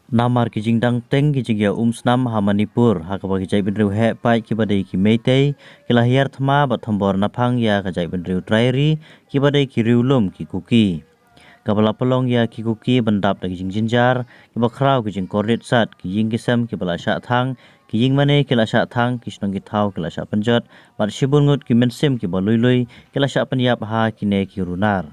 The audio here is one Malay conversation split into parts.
Namar kijing dang teng kijing ya snam ha Manipur ha ka kijai benriu he pai ki badai ki meitei ki lahir thma bat thambor naphang ya ka jai benriu trairi ki badai ki riulum ki kuki kabala pelong ya ki kuki bandap da kijing jinjar ki bakrau kijing korrit sat ki ying kisam ki bala sha thang ki ying mane ki la sha thang ki snong ki thau ki la sha panjat bat shibun ngut ki mensim ki balui ki la sha panyap ha ki ne ki runar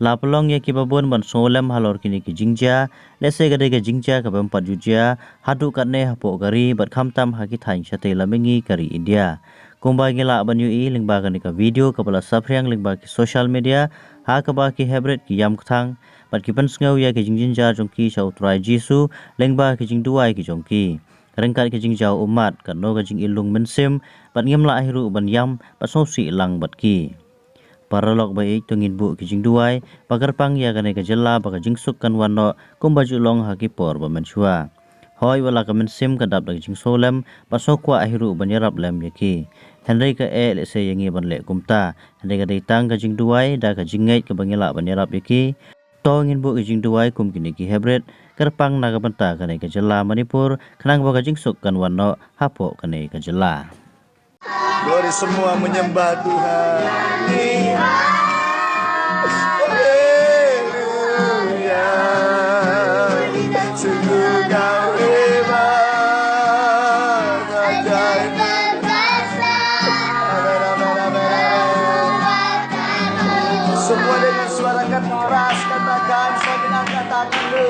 la pelong ya ki babun ban solem halor kini ki jingja lese gade ke jingja ka bampat jujia hadu katne hapo gari bat khamtam ha ki thain chate lamengi kari India kumba ngila ban yu lingba kan ka video ka bala saphriang lingba ki social media ha ka ba ki hebret ki yam kthang bat ki pansngau ya ki jingjinja jongki sau trai jisu lingba ki jingduai ki jongki rengkat ki jingjau umat kan no ka jing ilung mensim bat ngemla ahiru ban yam bat sosi lang bat ki paralog bai tungin bu kijing duai pagar pang ya gane ka jella baka jingsuk kan wano kumbaju long haki por ba menchua hoi wala ka mensim ka dap jing solem pasokwa ahiru banyarap lem yaki henry ka le se yangi ban le kumta henry ka daitang ka jing duai da ka jingai ka bangela banyarap yaki tongin bu kijing duai kum kini ki hebret kerpang naga banta kane ka jella Manipur khanang baka jingsuk kan wano hapo kane ka jella. Glory semua menyembah Tuhan. Haleluya. Sungguh kau hebat, ajaib perkasa. Semua dengan suara keras katakan sambil angkat tangan lu.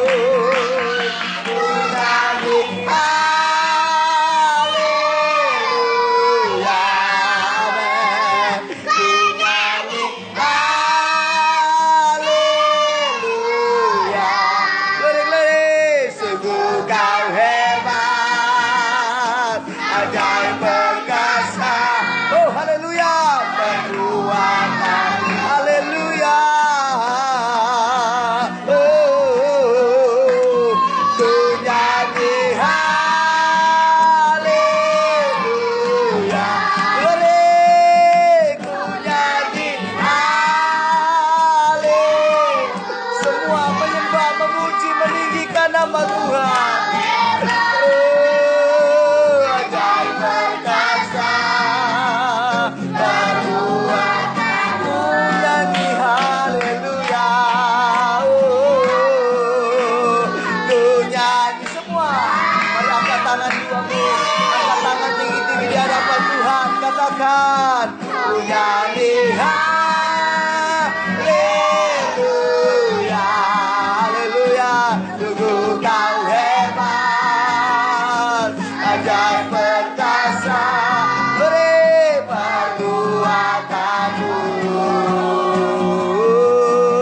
Nama Tuhan, ajaib perkasa, perbuatan ku nyanyi haleluya, ku nyanyi semua. Mari angkat tangan duamu, angkat tangan tinggi-tinggi di hadapan Tuhan, katakan ku nyanyi.